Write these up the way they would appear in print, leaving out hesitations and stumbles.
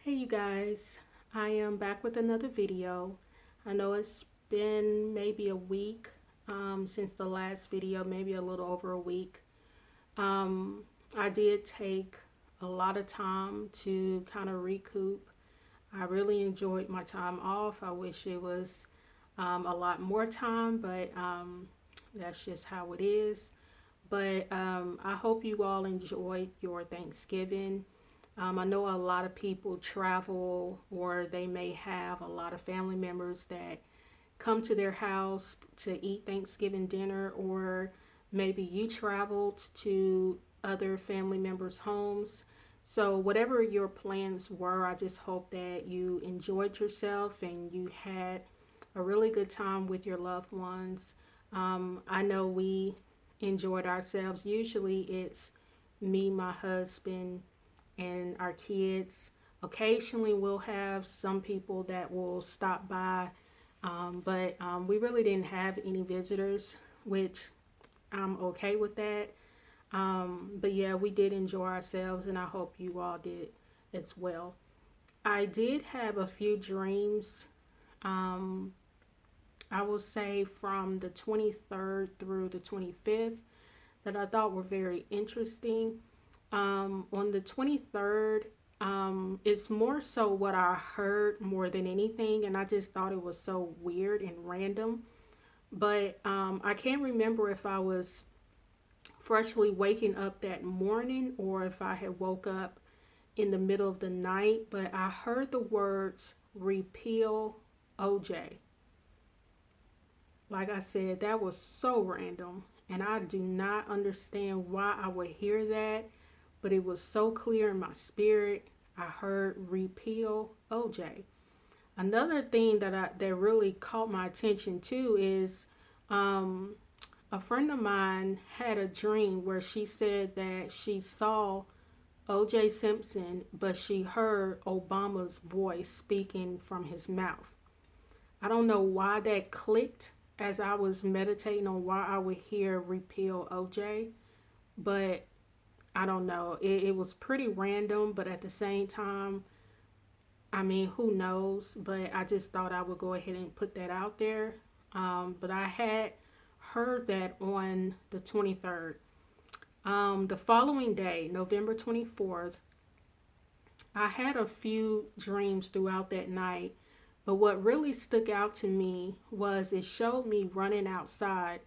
Hey you guys, I am back with another video. I know it's been maybe a week since the last video, maybe a little over a week. Um, I did take a lot of time to kind of recoup. I really enjoyed my time off. I wish it was a lot more time, but that's just how it is. But I hope you all enjoyed your Thanksgiving. I know a lot of people travel or they may have a lot of family members that come to their house to eat Thanksgiving dinner, or maybe you traveled to other family members' homes. So, whatever your plans were, I just hope that you enjoyed yourself and you had a really good time with your loved ones. I know we enjoyed ourselves. Usually, it's me, my husband, and our kids. Occasionally, we'll have some people that will stop by, but we really didn't have any visitors, which I'm okay with that. But yeah, we did enjoy ourselves, and I hope you all did as well. I did have a few dreams. Um, I will say from the 23rd through the 25th that I thought were very interesting. On the 23rd, it's more so what I heard more than anything, and I just thought it was so weird and random. But I can't remember if I was freshly waking up that morning or if I had woke up in the middle of the night, but I heard the words repeal OJ. Like I said, that was so random, and I do not understand why I would hear that, but it was so clear in my spirit. I heard repeal OJ. Another thing that really caught my attention too is um, a friend of mine had a dream where she said that she saw OJ Simpson, but she heard Obama's voice speaking from his mouth. I don't know why that clicked as I was meditating on why I would hear repeal OJ, but I don't know. It was pretty random, but at the same time, I mean, who knows? But I just thought I would go ahead and put that out there. But I had heard that on the 23rd. The following day, November 24th, I had a few dreams throughout that night. But what really stuck out to me was it showed me running outside,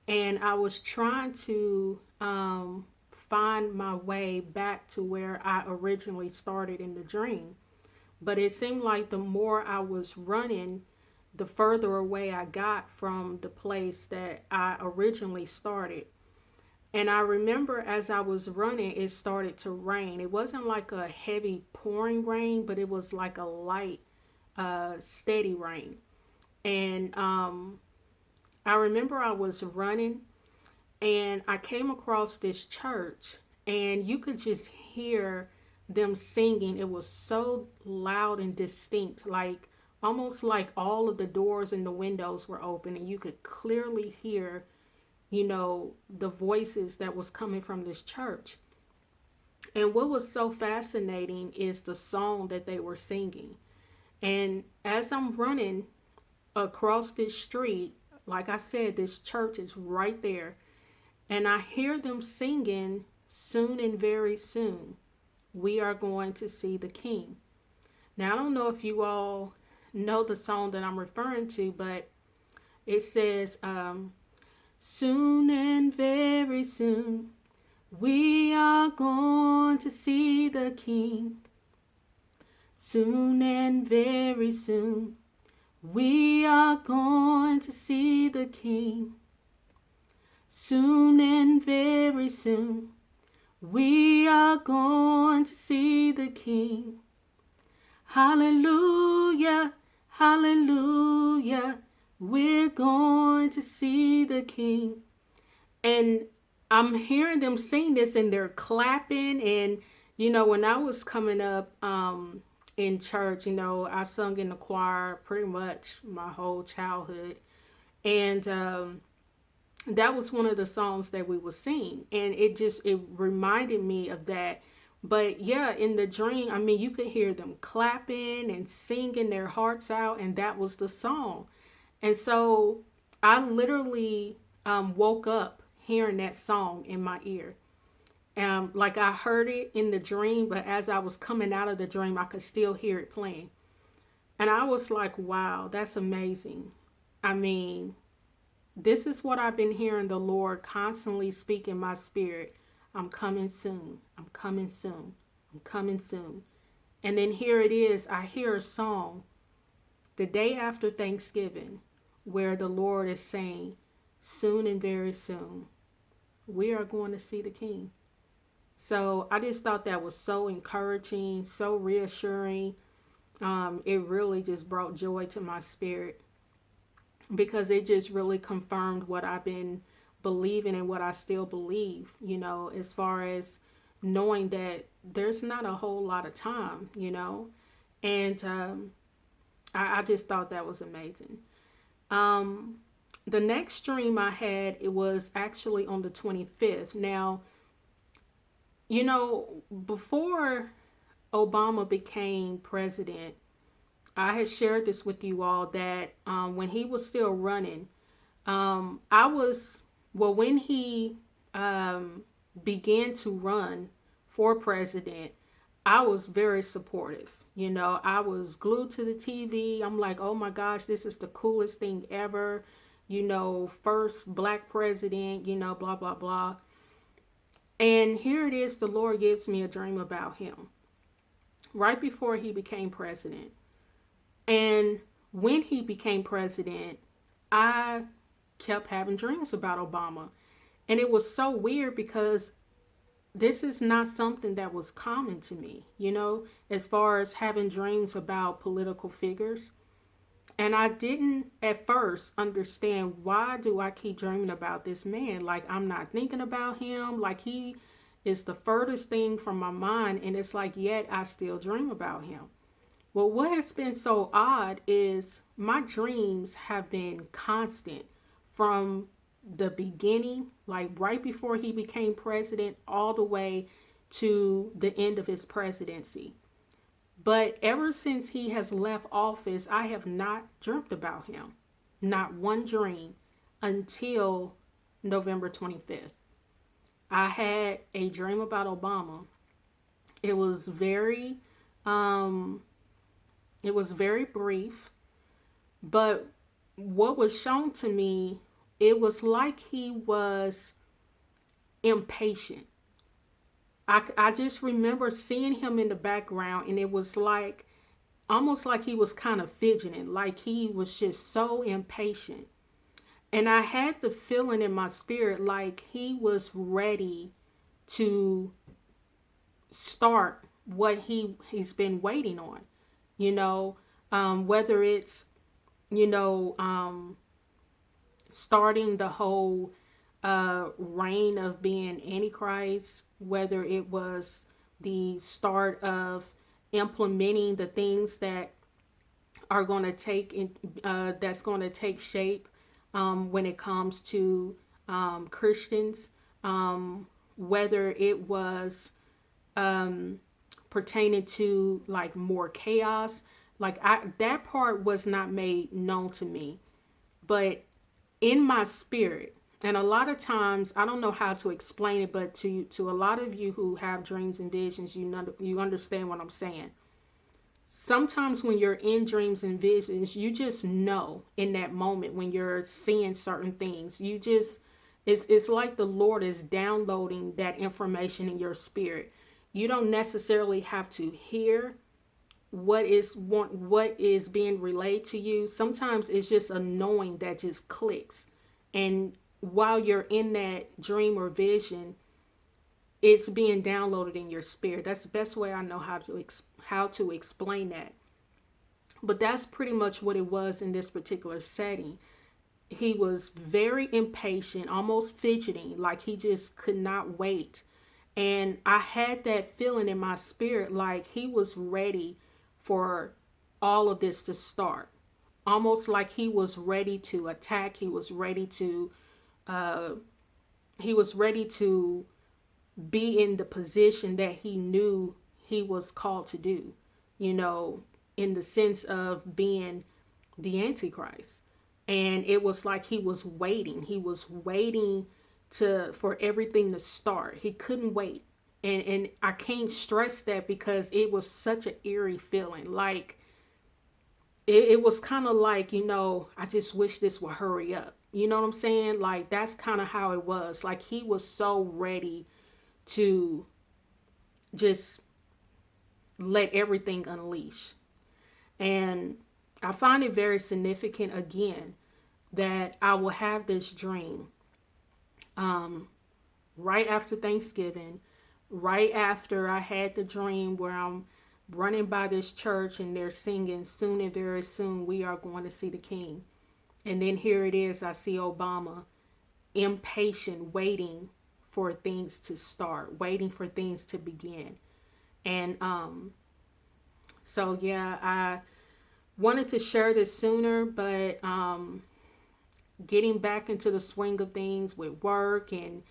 and I was trying to find my way back to where I originally started in the dream. But it seemed like the more I was running, the further away I got from the place that I originally started. And I remember as I was running, it started to rain. It wasn't like a heavy pouring rain, but it was like a light, steady rain. And I remember I was running and I came across this church, and you could just hear them singing. It was so loud and distinct, like almost like all of the doors and the windows were open, and you could clearly hear, the voices that was coming from this church. And what was so fascinating is the song that they were singing. And as I'm running across this street, like I said, this church is right there. And I hear them singing, soon and very soon, we are going to see the King. Now, I don't know if you all know the song that I'm referring to, but it says, soon and very soon, we are going to see the King. Soon and very soon, we are going to see the King. Soon and very soon, we are going to see the King. Hallelujah, hallelujah, we're going to see the King. And I'm hearing them sing this and they're clapping. And, when I was coming up in church, I sung in the choir pretty much my whole childhood. And that was one of the songs that we would sing, and it reminded me of that But yeah, in the dream, I mean, you could hear them clapping and singing their hearts out, and that was the song. And so I literally woke up hearing that song in my ear. Like I heard it in the dream, but as I was coming out of the dream, I could still hear it playing. And I was like, wow, that's amazing. I mean, this is what I've been hearing the Lord constantly speak in my spirit. I'm coming soon. I'm coming soon. I'm coming soon. And then here it is. I hear a song the day after Thanksgiving where the Lord is saying, soon and very soon, we are going to see the King. So I just thought that was so encouraging, so reassuring. It really just brought joy to my spirit because it just really confirmed what I've been believing and what I still believe, as far as knowing that there's not a whole lot of time, and I just thought that was amazing. Um, the next dream I had, it was actually on the 25th. Now, before Obama became president, I had shared this with you all that when he was still running, I was, well, when he began to run for president, I was very supportive. I was glued to the TV. I'm like, oh my gosh, this is the coolest thing ever. First black president, blah, blah, blah. And here it is, the Lord gives me a dream about him right before he became president. And when he became president, I kept having dreams about Obama. And it was so weird because this is not something that was common to me, as far as having dreams about political figures. And I didn't at first understand, why do I keep dreaming about this man? Like, I'm not thinking about him. Like, he is the furthest thing from my mind. And it's like, yet I still dream about him. Well, what has been so odd is my dreams have been constant from the beginning, like right before he became president, all the way to the end of his presidency. But ever since he has left office, I have not dreamt about him. Not one dream until November 25th. I had a dream about Obama. It was very um it was very brief, but what was shown to me, it was like he was impatient. I just remember seeing him in the background, and it was like almost like he was kind of fidgeting, like he was just so impatient. And I had the feeling in my spirit like he was ready to start what he's been waiting on, whether it's, you know, um, starting the whole reign of being Antichrist, whether it was the start of implementing the things that are going to take in, that's going to take shape when it comes to Christians, whether it was pertaining to like more chaos. Like that part was not made known to me, but in my spirit, and a lot of times I don't know how to explain it, but to a lot of you who have dreams and visions, you understand what I'm saying. Sometimes when you're in dreams and visions, you just know in that moment when you're seeing certain things, it's like the Lord is downloading that information in your spirit. You don't necessarily have to hear what is being relayed to you. Sometimes it's just a knowing that just clicks, and while you're in that dream or vision, it's being downloaded in your spirit. That's the best way I know how to explain that. But that's pretty much what it was in this particular setting. He was very impatient, almost fidgeting, like he just could not wait. And I had that feeling in my spirit like he was ready for all of this to start. Almost like he was ready to attack. He was ready to be in the position that he knew he was called to do, you know, in the sense of being the Antichrist. And it was like he was waiting. He was waiting for everything to start. He couldn't wait. And I can't stress that because it was such an eerie feeling. Like it was kind of like, you know, I just wish this would hurry up. You know what I'm saying? Like that's kind of how it was. Like he was so ready to just let everything unleash. And I find it very significant again that I will have this dream um, right after Thanksgiving, right after I had the dream where I'm running by this church and they're singing, soon and very soon we are going to see the King. And then here it is, I see Obama impatient, waiting for things to start, waiting for things to begin. And so, yeah, I wanted to share this sooner, but getting back into the swing of things with work and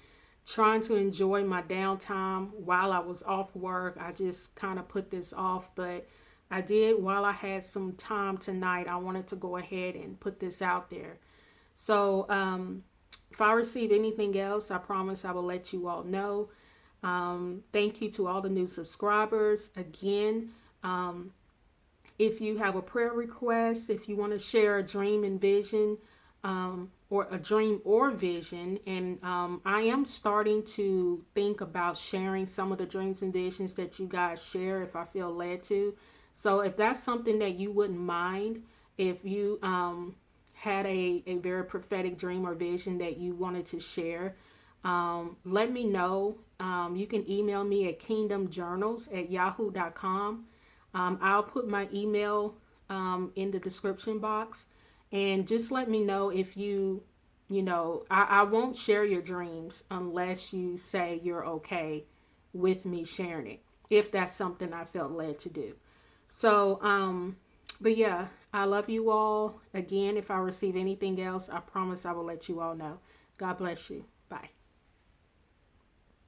trying to enjoy my downtime while I was off work, I just kind of put this off. But I did, while I had some time tonight, I wanted to go ahead and put this out there. So if I receive anything else, I promise I will let you all know. Thank you to all the new subscribers. Again, if you have a prayer request, if you want to share a dream and vision, or a dream or vision, and I am starting to think about sharing some of the dreams and visions that you guys share if I feel led to. So if that's something that you wouldn't mind, if you had a very prophetic dream or vision that you wanted to share, let me know. You can email me at kingdomjournals@yahoo.com. I'll put my email in the description box. And just let me know if I won't share your dreams unless you say you're okay with me sharing it, if that's something I felt led to do. So, but yeah, I love you all. Again, if I receive anything else, I promise I will let you all know. God bless you. Bye.